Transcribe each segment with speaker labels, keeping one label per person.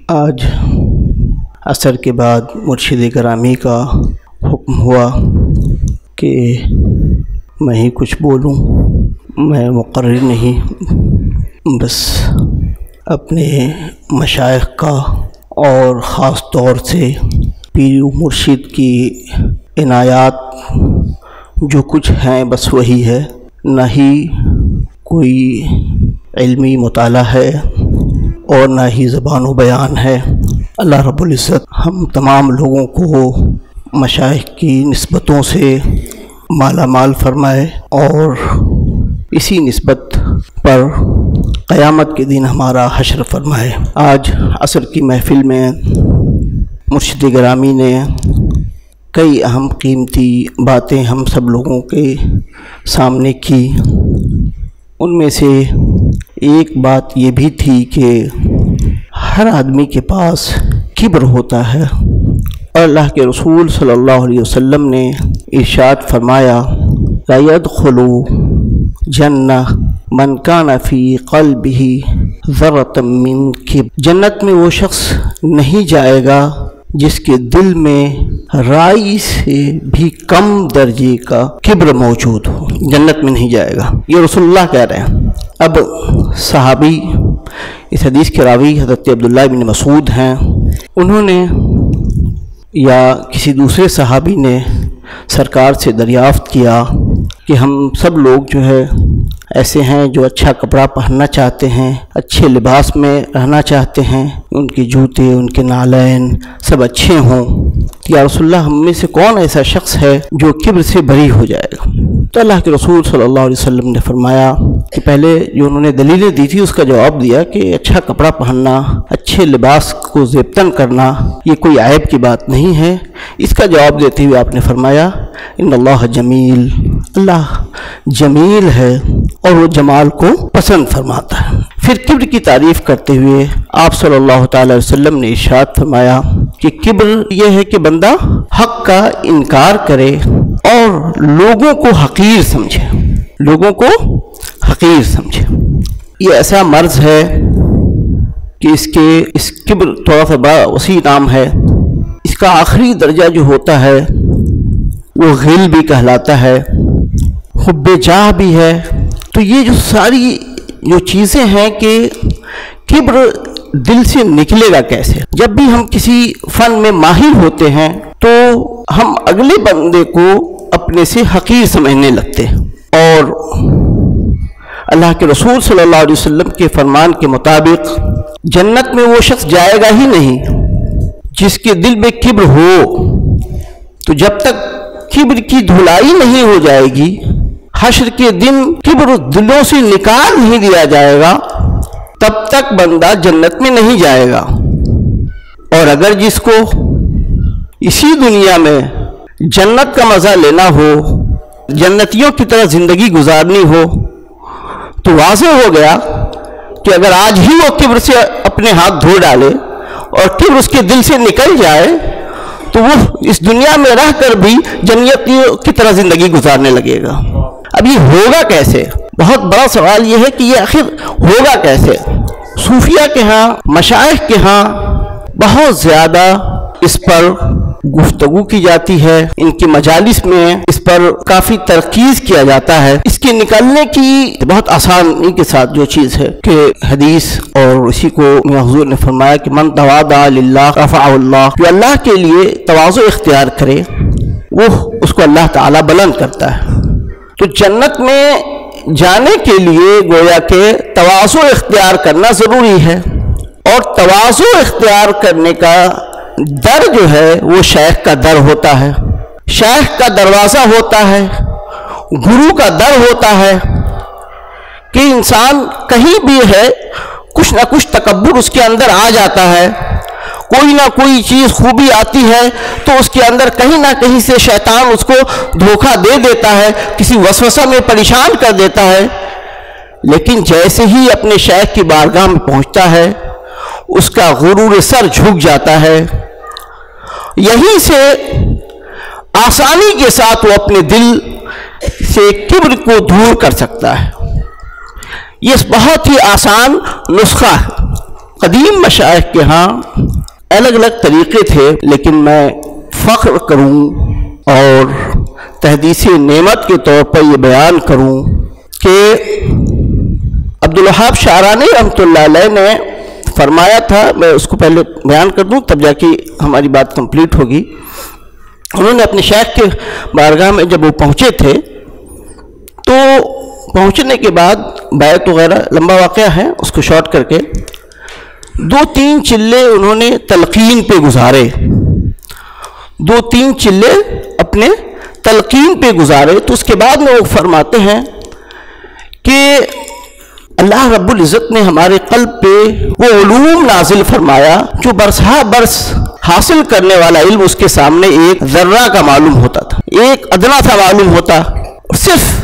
Speaker 1: آج عصر کے بعد مرشد گرامی کا حکم ہوا کہ میں ہی کچھ بولوں. میں مقرر نہیں، بس اپنے مشائخ کا اور خاص طور سے پیر و مرشد کی عنایات جو کچھ ہیں بس وہی ہے. نہ ہی کوئی علمی مطالعہ ہے اور نہ ہی زبان و بیان ہے. اللہ رب العزت ہم تمام لوگوں کو مشائخ کی نسبتوں سے مالا مال فرمائے اور اسی نسبت پر قیامت کے دن ہمارا حشر فرمائے. آج عصر کی محفل میں مرشد گرامی نے کئی اہم قیمتی باتیں ہم سب لوگوں کے سامنے کی. ان میں سے ایک بات یہ بھی تھی کہ ہر آدمی کے پاس کبر ہوتا ہے اور اللہ کے رسول صلی اللہ علیہ وسلم نے ارشاد فرمایا لا يدخل جنہ من کان فی قلبہ ذرۃ من کبر. جنت میں وہ شخص نہیں جائے گا جس کے دل میں رائی سے بھی کم درجے کا کبر موجود ہو. جنت میں نہیں جائے گا، یہ رسول اللہ کہہ رہے ہیں. اب صحابی اس حدیث کے راوی حضرت عبداللہ بن مسعود ہیں. انہوں نے یا کسی دوسرے صحابی نے سرکار سے دریافت کیا کہ ہم سب لوگ جو ہے ایسے ہیں جو اچھا کپڑا پہننا چاہتے ہیں، اچھے لباس میں رہنا چاہتے ہیں، ان کے جوتے، ان کے نالین سب اچھے ہوں. یا رسول اللہ ہم میں سے کون ایسا شخص ہے جو کبر سے بری ہو جائے گا؟ تو اللہ کے رسول صلی اللہ علیہ وسلم نے فرمایا کہ پہلے جو انہوں نے دلیلیں دی تھی اس کا جواب دیا کہ اچھا کپڑا پہننا، اچھے لباس کو زیبتن کرنا یہ کوئی عیب کی بات نہیں ہے. اس کا جواب دیتے ہوئے آپ نے فرمایا ان اللہ جمیل، اللہ جمیل ہے اور وہ جمال کو پسند فرماتا ہے. پھر کبر کی تعریف کرتے ہوئے آپ صلی اللہ تعالی وسلم نے ارشاد فرمایا کہ کبر یہ ہے کہ بندہ حق کا انکار کرے اور لوگوں کو حقیر سمجھے. لوگوں کو حقیر سمجھے یہ ایسا مرض ہے کہ اس کبر تھوڑا سا بڑا وسیع نام ہے. اس کا آخری درجہ جو ہوتا ہے وہ غل بھی کہلاتا ہے، حب جاہ بھی ہے. تو یہ جو ساری جو چیزیں ہیں کہ کبر دل سے نکلے گا کیسے؟ جب بھی ہم کسی فن میں ماہر ہوتے ہیں تو ہم اگلے بندے کو اپنے سے حقیر سمجھنے لگتے ہیں. اور اللہ کے رسول صلی اللہ علیہ وسلم کے فرمان کے مطابق جنت میں وہ شخص جائے گا ہی نہیں جس کے دل میں کبر ہو. تو جب تک کبر کی دھلائی نہیں ہو جائے گی، حشر کے دن کبر دلوں سے نکال نہیں دیا جائے گا، تب تک بندہ جنت میں نہیں جائے گا. اور اگر جس کو اسی دنیا میں جنت کا مزہ لینا ہو، جنتیوں کی طرح زندگی گزارنی ہو، تو واضح ہو گیا کہ اگر آج ہی وہ کبر سے اپنے ہاتھ دھو ڈالے اور کبر اس کے دل سے نکل جائے تو وہ اس دنیا میں رہ کر بھی جنتیوں کی طرح زندگی گزارنے لگے گا. اب یہ ہوگا کیسے؟ بہت بڑا سوال یہ ہے کہ یہ آخر ہوگا کیسے؟ صوفیہ کے ہاں، مشائخ کے ہاں بہت زیادہ اس پر گفتگو کی جاتی ہے، ان کی مجالس میں اس پر کافی ترکیز کیا جاتا ہے. اس کے نکلنے کی بہت آسانی کے ساتھ جو چیز ہے کہ حدیث اور اسی کو حضور نے فرمایا کہ من تواضع للہ رفعہ اللہ، جو اللہ کے لیے تواضع اختیار کرے وہ اس کو اللہ تعالی بلند کرتا ہے. تو جنت میں جانے کے لیے گویا کہ تواضع اختیار کرنا ضروری ہے، اور تواضع اختیار کرنے کا در جو ہے وہ شیخ کا در ہوتا ہے، شیخ کا دروازہ ہوتا ہے، گرو کا در ہوتا ہے. کہ انسان کہیں بھی ہے کچھ نہ کچھ تکبر اس کے اندر آ جاتا ہے، کوئی نہ کوئی چیز خوبی آتی ہے تو اس کے اندر کہیں نہ کہیں سے شیطان اس کو دھوکہ دے دیتا ہے، کسی وسوسہ میں پریشان کر دیتا ہے. لیکن جیسے ہی اپنے شیخ کی بارگاہ میں پہنچتا ہے اس کا غرور سر جھک جاتا ہے. یہیں سے آسانی کے ساتھ وہ اپنے دل سے کبر کو دور کر سکتا ہے. یہ بہت ہی آسان نسخہ ہے. قدیم مشائخ کے ہاں الگ الگ طریقے تھے، لیکن میں فخر کروں اور تحدیث نعمت کے طور پر یہ بیان کروں کہ عبدالوہاب شعرانی رحمۃ اللہ علیہ نے فرمایا تھا، میں اس کو پہلے بیان کر دوں تب جا کے ہماری بات کمپلیٹ ہوگی۔ انہوں نے اپنے شیخ کے بارگاہ میں جب وہ پہنچے تھے تو پہنچنے کے بعد بیعت وغیرہ لمبا واقعہ ہے، اس کو شارٹ کر کے 2-3 چلے انہوں نے تلقین پہ گزارے، 2-3 چلے اپنے تلقین پہ گزارے۔ تو اس کے بعد میں وہ فرماتے ہیں کہ اللہ رب العزت نے ہمارے قلب پہ وہ علوم نازل فرمایا جو برسہ برس حاصل کرنے والا علم اس کے سامنے ایک ذرہ کا معلوم ہوتا تھا، ایک ادنا تھا معلوم ہوتا۔ صرف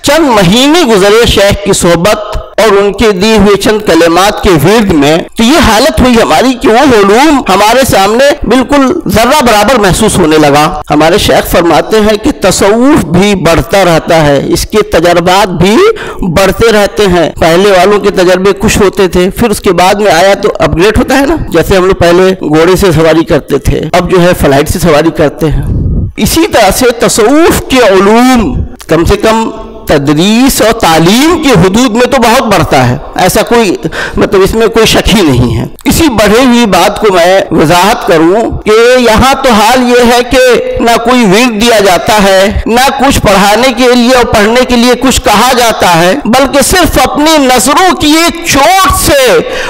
Speaker 1: چند مہینے گزرے شیخ کی صحبت اور ان کے دیے ہوئے چند کلمات کے ورد میں، تو یہ حالت ہوئی ہماری کہ وہ علوم ہمارے سامنے بالکل ذرہ برابر محسوس ہونے لگا۔ ہمارے شیخ فرماتے ہیں کہ تصوف بھی بڑھتا رہتا ہے، اس کے تجربات بھی بڑھتے رہتے ہیں۔ پہلے والوں کے تجربے کچھ ہوتے تھے، پھر اس کے بعد میں آیا تو اپ گریڈ ہوتا ہے نا، جیسے ہم لوگ پہلے گھوڑے سے سواری کرتے تھے، اب جو ہے فلائٹ سے سواری کرتے ہیں۔ اسی طرح سے تصوف کے علوم کم سے کم تدریس اور تعلیم کے حدود میں تو بہت بڑھتا ہے، ایسا کوئی مطلب اس میں کوئی شک ہی نہیں ہے۔ اسی بڑھے ہوئی بات کو میں وضاحت کروں کہ یہاں تو حال یہ ہے کہ نہ کوئی ورد دیا جاتا ہے، نہ کچھ پڑھانے کے لیے اور پڑھنے کے لیے کچھ کہا جاتا ہے، بلکہ صرف اپنی نظروں کی ایک چوٹ سے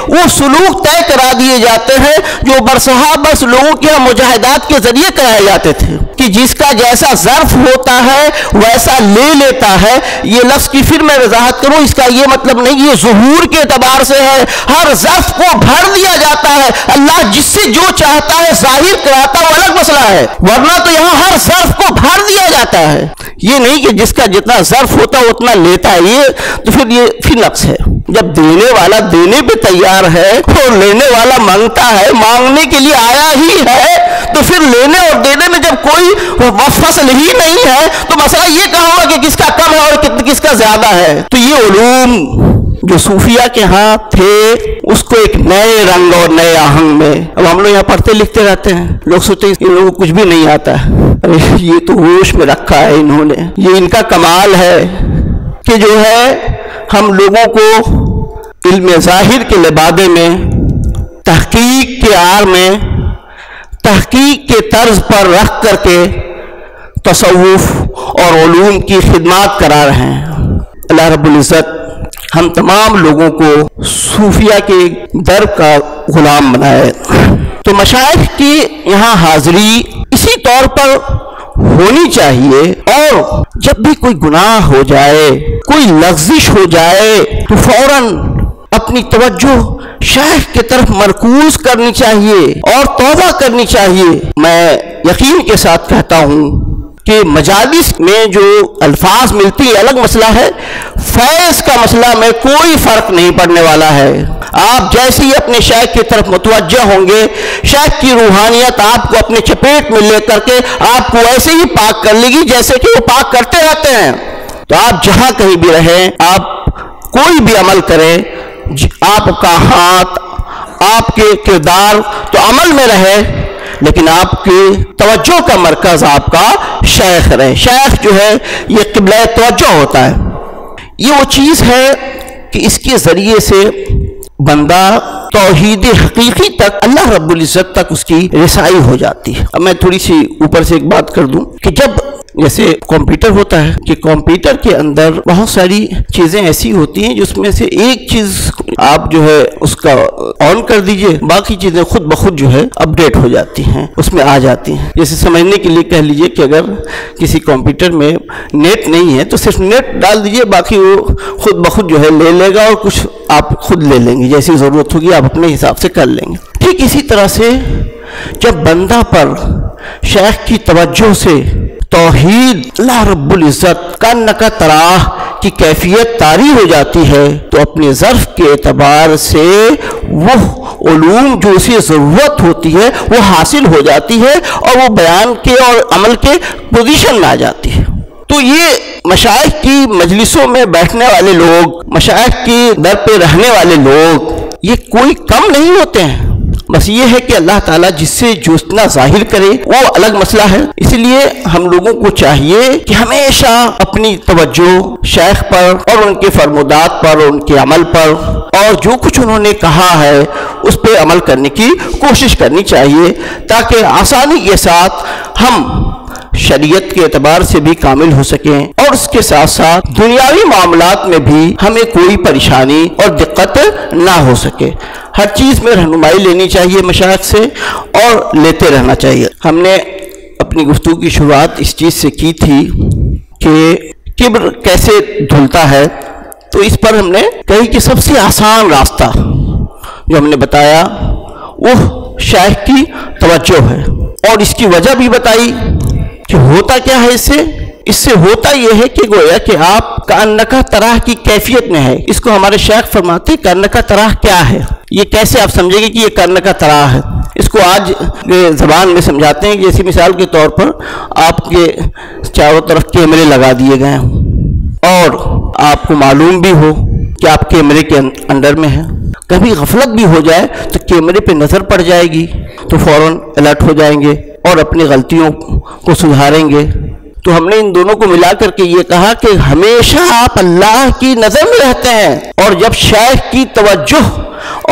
Speaker 1: وہ سلوک طے کرا دیے جاتے ہیں جو برسہ برس لوگوں کے مجاہدات کے ذریعے کرائے جاتے تھے کہ جس کا جیسا ظرف ہوتا ہے ویسا لے لیتا ہے۔ یہ لفظ کی پھر میں وضاحت کروں، اس کا یہ مطلب نہیں یہ ظہور کے اعتبار سے ہے، ہر ظرف کو بھر دیا جاتا ہے۔ اللہ جس سے جو چاہتا ہے ظاہر کراتا ہے، وہ الگ مسئلہ ہے، ورنہ تو یہاں ہر ظرف کو بھر دیا جاتا ہے۔ یہ نہیں کہ جس کا جتنا ظرف ہوتا ہے اتنا لیتا ہے، یہ تو پھر نقص ہے۔ جب دینے والا دینے پہ تیار ہے اور لینے والا مانگتا ہے، مانگنے کے لیے آیا ہی ہے، تو پھر لینے اور دینے میں جب کوئی فصل ہی نہیں ہے تو مسئلہ یہ کہاں ہوگا کہ کس کا کم ہے اور کس کا زیادہ ہے۔ تو یہ علوم جو صوفیہ کے ہاں تھے اس کو ایک نئے رنگ اور نئے آہنگ میں، اب ہم لوگ یہاں پڑھتے لکھتے رہتے ہیں، لوگ سوچتے ہیں ان لوگوں کو کچھ بھی نہیں آتا ہے، ارے یہ تو ہوش میں رکھا ہے انہوں نے، یہ ان کا کمال ہے کہ جو ہے ہم لوگوں کو علم ظاہر کے لبادے میں، تحقیق کے آر میں، تحقیق کے طرز پر رکھ کر کے تصوف اور علوم کی خدمات کرا رہے ہیں۔ اللہ رب العزت ہم تمام لوگوں کو صوفیہ کے در کا غلام بنائے۔ تو مشائخ کی یہاں حاضری اسی طور پر ہونی چاہیے، اور جب بھی کوئی گناہ ہو جائے، کوئی لغزش ہو جائے تو فوراً اپنی توجہ شیخ کی طرف مرکوز کرنی چاہیے اور توبہ کرنی چاہیے۔ میں یقین کے ساتھ کہتا ہوں کہ مجالس میں جو الفاظ ملتی ہے الگ مسئلہ ہے، فیض کا مسئلہ میں کوئی فرق نہیں پڑنے والا ہے۔ آپ جیسے ہی اپنے شیخ کی طرف متوجہ ہوں گے، شیخ کی روحانیت آپ کو اپنے چپیٹ میں لے کر کے آپ کو ایسے ہی پاک کر لے گی جیسے کہ وہ پاک کرتے رہتے ہیں۔ تو آپ جہاں کہیں بھی رہیں، آپ کوئی بھی عمل کریں، آپ کا ہاتھ، آپ کے کردار تو عمل میں رہے، لیکن آپ کی توجہ کا مرکز آپ کا شیخ رہے۔ شیخ جو ہے یہ قبلہ توجہ ہوتا ہے، یہ وہ چیز ہے کہ اس کے ذریعے سے بندہ توحید حقیقی تک، اللہ رب العزت تک اس کی رسائی ہو جاتی ہے۔ اب میں تھوڑی سی اوپر سے ایک بات کر دوں کہ جب جیسے کمپیوٹر ہوتا ہے کہ کمپیوٹر کے اندر بہت ساری چیزیں ایسی ہوتی ہیں جس میں سے ایک چیز آپ جو ہے اس کا آن کر دیجئے، باقی چیزیں خود بخود جو ہے اپڈیٹ ہو جاتی ہیں، اس میں آ جاتی ہیں۔ جیسے سمجھنے کے لیے کہہ لیجئے کہ اگر کسی کمپیوٹر میں نیٹ نہیں ہے تو صرف نیٹ ڈال دیجئے، باقی وہ خود بخود جو ہے لے لے گا، اور کچھ آپ خود لے لیں گے، جیسی ضرورت ہوگی آپ اپنے حساب سے کر لیں گے۔ ٹھیک اسی طرح سے جب بندہ پر شیخ کی توجہ سے توحید اللہ رب العزت کا تراہ کی کیفیت طاری ہو جاتی ہے تو اپنے ظرف کے اعتبار سے وہ علوم جو اسے ضرورت ہوتی ہے وہ حاصل ہو جاتی ہے، اور وہ بیان کے اور عمل کے پوزیشن میں آ جاتی ہے۔ تو یہ مشائخ کی مجلسوں میں بیٹھنے والے لوگ، مشائخ کی در پہ رہنے والے لوگ، یہ کوئی کم نہیں ہوتے ہیں، بس یہ ہے کہ اللہ تعالیٰ جس سے جو اتنا ظاہر کرے وہ الگ مسئلہ ہے۔ اس لیے ہم لوگوں کو چاہیے کہ ہمیشہ اپنی توجہ شیخ پر اور ان کے فرمودات پر اور ان کے عمل پر اور جو کچھ انہوں نے کہا ہے اس پہ عمل کرنے کی کوشش کرنی چاہیے، تاکہ آسانی کے ساتھ ہم شریعت کے اعتبار سے بھی کامل ہو سکیں اور اس کے ساتھ ساتھ دنیاوی معاملات میں بھی ہمیں کوئی پریشانی اور دقت نہ ہو سکے۔ ہر چیز میں رہنمائی لینی چاہیے مشائخ سے اور لیتے رہنا چاہیے۔ ہم نے اپنی گفتگو کی شروعات اس چیز سے کی تھی کہ کبر کیسے دھلتا ہے، تو اس پر ہم نے کہی کہ سب سے آسان راستہ جو ہم نے بتایا وہ شیخ کی توجہ ہے، اور اس کی وجہ بھی بتائی کہ ہوتا کیا ہے اس سے ہوتا یہ ہے کہ گویا کہ آپ کأنکا تراہ کی کیفیت میں ہے۔ اس کو ہمارے شیخ فرماتے ہیں کأنکا تراہ کیا ہے، یہ کیسے آپ سمجھیں گے کہ یہ کأنکا تراہ ہے۔ اس کو آج زبان میں سمجھاتے ہیں، جیسے مثال کے طور پر آپ کے چاروں طرف کیمرے لگا دیے گئے ہیں اور آپ کو معلوم بھی ہو کہ آپ کیمرے کے انڈر میں ہیں، کبھی غفلت بھی ہو جائے تو کیمرے پہ نظر پڑ جائے گی تو فوراً الرٹ ہو جائیں گے اور اپنی غلطیوں کو سدھاریں گے۔ تو ہم نے ان دونوں کو ملا کر کے یہ کہا کہ ہمیشہ آپ اللہ کی نظر میں رہتے ہیں، اور جب شیخ کی توجہ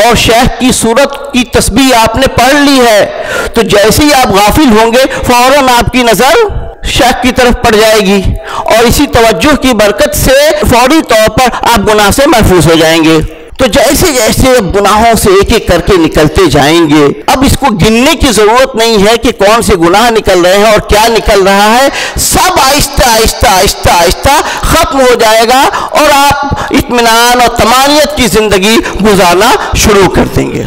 Speaker 1: اور شیخ کی صورت کی تسبیح آپ نے پڑھ لی ہے تو جیسے ہی آپ غافل ہوں گے فوراً آپ کی نظر شیخ کی طرف پڑ جائے گی، اور اسی توجہ کی برکت سے فوری طور پر آپ گناہ سے محفوظ ہو جائیں گے۔ تو جیسے جیسے گناہوں سے ایک ایک کر کے نکلتے جائیں گے، اب اس کو گننے کی ضرورت نہیں ہے کہ کون سے گناہ نکل رہے ہیں اور کیا نکل رہا ہے، سب آہستہ آہستہ آہستہ آہستہ ختم ہو جائے گا اور آپ اطمینان اور طمانینت کی زندگی گزارنا شروع کر دیں گے۔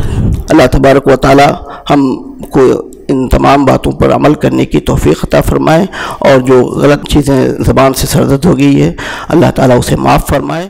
Speaker 1: اللہ تبارک و تعالی ہم کو ان تمام باتوں پر عمل کرنے کی توفیق عطا فرمائے، اور جو غلط چیزیں زبان سے سرزد ہو گئی ہے اللہ تعالیٰ اسے معاف فرمائے۔